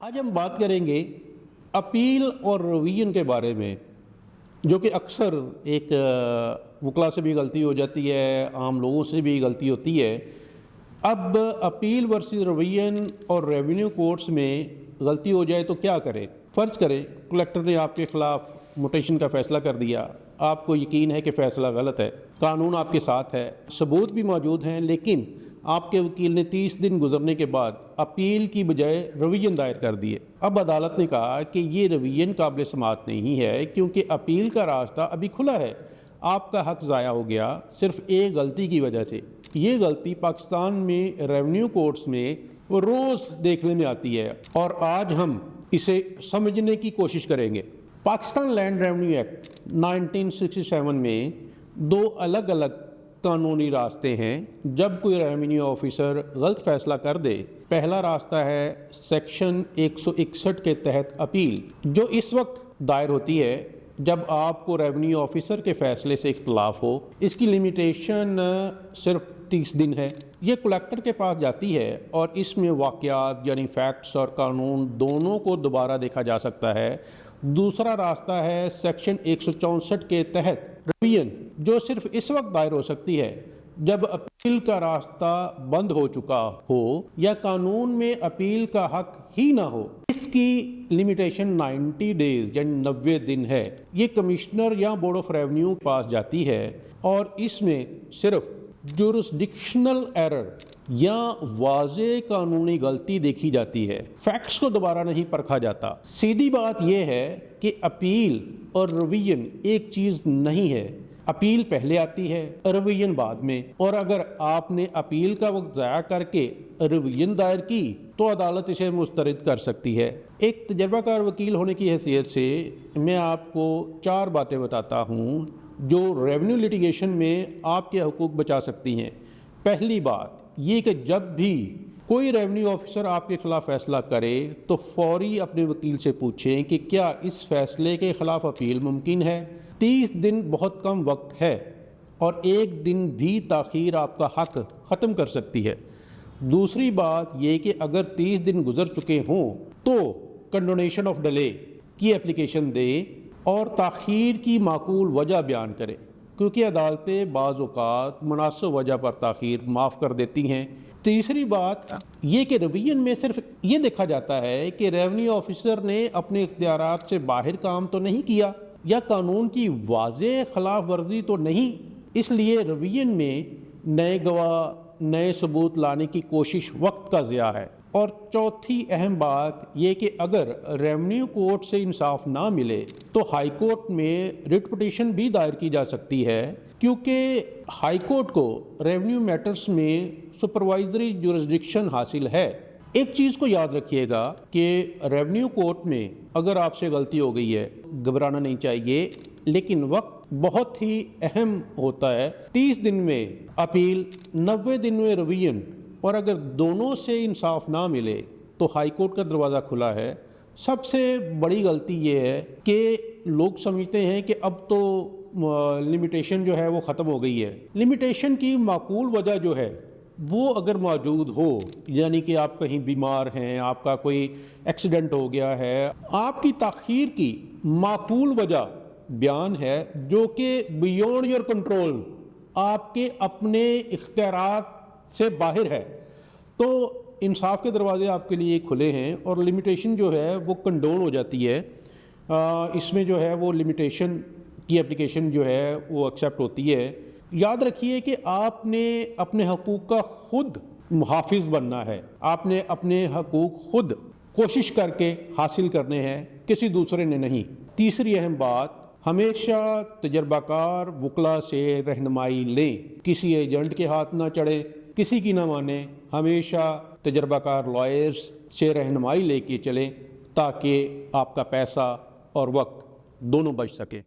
آج ہم بات کریں گے اپیل اور ریویژن کے بارے میں، جو کہ اکثر ایک وکلا سے بھی غلطی ہو جاتی ہے، عام لوگوں سے بھی غلطی ہوتی ہے۔ اب اپیل ورسز ریویژن اور ریونیو کورٹس میں غلطی ہو جائے تو کیا کریں؟ فرض کریں کلیکٹر نے آپ کے خلاف موٹیشن کا فیصلہ کر دیا، آپ کو یقین ہے کہ فیصلہ غلط ہے، قانون آپ کے ساتھ ہے، ثبوت بھی موجود ہیں، لیکن آپ کے وکیل نے 30 دن گزرنے کے بعد اپیل کی بجائے ریویژن دائر کر دیے۔ اب عدالت نے کہا کہ یہ ریویژن قابل سماعت نہیں ہے کیونکہ اپیل کا راستہ ابھی کھلا ہے، آپ کا حق ضائع ہو گیا صرف ایک غلطی کی وجہ سے۔ یہ غلطی پاکستان میں ریونیو کورٹس میں روز دیکھنے میں آتی ہے اور آج ہم اسے سمجھنے کی کوشش کریں گے۔ پاکستان لینڈ ریونیو ایکٹ 1967 میں دو الگ الگ قانونی راستے ہیں جب کوئی ریونیو آفیسر غلط فیصلہ کر دے۔ پہلا راستہ ہے سیکشن 161 کے تحت اپیل، جو اس وقت دائر ہوتی ہے جب آپ کو ریونیو آفیسر کے فیصلے سے اختلاف ہو۔ اس کی لمیٹیشن صرف 30 دن ہے۔ یہ کلیکٹر کے پاس جاتی ہے اور اس میں واقعات یعنی فیکٹس اور قانون دونوں کو دوبارہ دیکھا جا سکتا ہے۔ دوسرا راستہ ہے سیکشن 164 کے تحت ریویژن، جو صرف اس وقت دائر ہو سکتی ہے جب اپیل کا راستہ بند ہو چکا ہو یا قانون میں اپیل کا حق ہی نہ ہو۔ اس کی لمیٹیشن 90 ڈیز یعنی 90 دن ہے۔ یہ کمشنر یا بورڈ آف ریونیو کے پاس جاتی ہے اور اس میں صرف جورسڈکشنل ایرر یا واضح قانونی غلطی دیکھی جاتی ہے، فیکٹس کو دوبارہ نہیں پرکھا جاتا۔ سیدھی بات یہ ہے کہ اپیل اور ریویژن ایک چیز نہیں ہے، اپیل پہلے آتی ہے، ریویژن بعد میں، اور اگر آپ نے اپیل کا وقت ضائع کر کے ریویژن دائر کی تو عدالت اسے مسترد کر سکتی ہے۔ ایک تجربہ کار وکیل ہونے کی حیثیت سے میں آپ کو 4 باتیں بتاتا ہوں جو ریونیو لیٹیگیشن میں آپ کے حقوق بچا سکتی ہیں۔ پہلی بات یہ کہ جب بھی کوئی ریونیو آفیسر آپ کے خلاف فیصلہ کرے تو فوری اپنے وکیل سے پوچھیں کہ کیا اس فیصلے کے خلاف اپیل ممکن ہے۔ 30 دن بہت کم وقت ہے اور ایک دن بھی تاخیر آپ کا حق ختم کر سکتی ہے۔ دوسری بات یہ کہ اگر 30 دن گزر چکے ہوں تو کنڈونیشن آف ڈیلے کی اپلیکیشن دیں اور تاخیر کی معقول وجہ بیان کریں، کیونکہ عدالتیں بعض اوقات مناسب وجہ پر تاخیر معاف کر دیتی ہیں۔ تیسری بات یہ کہ ریویژن میں صرف یہ دیکھا جاتا ہے کہ ریونیو آفیسر نے اپنے اختیارات سے باہر کام تو نہیں کیا یا قانون کی واضح خلاف ورزی تو نہیں، اس لیے ریویژن میں نئے گواہ، نئے ثبوت لانے کی کوشش وقت کا ضیاع ہے۔ اور چوتھی اہم بات یہ کہ اگر ریونیو کورٹ سے انصاف نہ ملے تو ہائی کورٹ میں ریٹ پٹیشن بھی دائر کی جا سکتی ہے، کیونکہ ہائی کورٹ کو ریونیو میٹرز میں سپروائزری جورسڈکشن حاصل ہے۔ ایک چیز کو یاد رکھیے گا کہ ریونیو کورٹ میں اگر آپ سے غلطی ہو گئی ہے، گھبرانا نہیں چاہیے، لیکن وقت بہت ہی اہم ہوتا ہے۔ 30 دن میں اپیل، 90 دن میں ریویژن، اور اگر دونوں سے انصاف نہ ملے تو ہائی کورٹ کا دروازہ کھلا ہے۔ سب سے بڑی غلطی یہ ہے کہ لوگ سمجھتے ہیں کہ اب تو لمیٹیشن جو ہے وہ ختم ہو گئی ہے۔ لمیٹیشن کی معقول وجہ جو ہے وہ اگر موجود ہو، یعنی کہ آپ کہیں بیمار ہیں، آپ کا کوئی ایکسیڈنٹ ہو گیا ہے، آپ کی تاخیر کی معقول وجہ بیان ہے جو کہ بیونڈ یور کنٹرول، آپ کے اپنے اختیارات سے باہر ہے، تو انصاف کے دروازے آپ کے لیے کھلے ہیں اور لمیٹیشن جو ہے وہ کنڈون ہو جاتی ہے۔ اس میں جو ہے وہ لمیٹیشن کی اپلیکیشن جو ہے وہ ایکسیپٹ ہوتی ہے۔ یاد رکھیے کہ آپ نے اپنے حقوق کا خود محافظ بننا ہے، آپ نے اپنے حقوق خود کوشش کر کے حاصل کرنے ہیں، کسی دوسرے نے نہیں۔ تیسری اہم بات، ہمیشہ تجربہ کار وکلا سے رہنمائی لیں، کسی ایجنٹ کے ہاتھ نہ چڑھیں، کسی کی نہ مانیں، ہمیشہ تجربہ کار لائرز سے رہنمائی لے کے چلیں تاکہ آپ کا پیسہ اور وقت دونوں بچ سکیں۔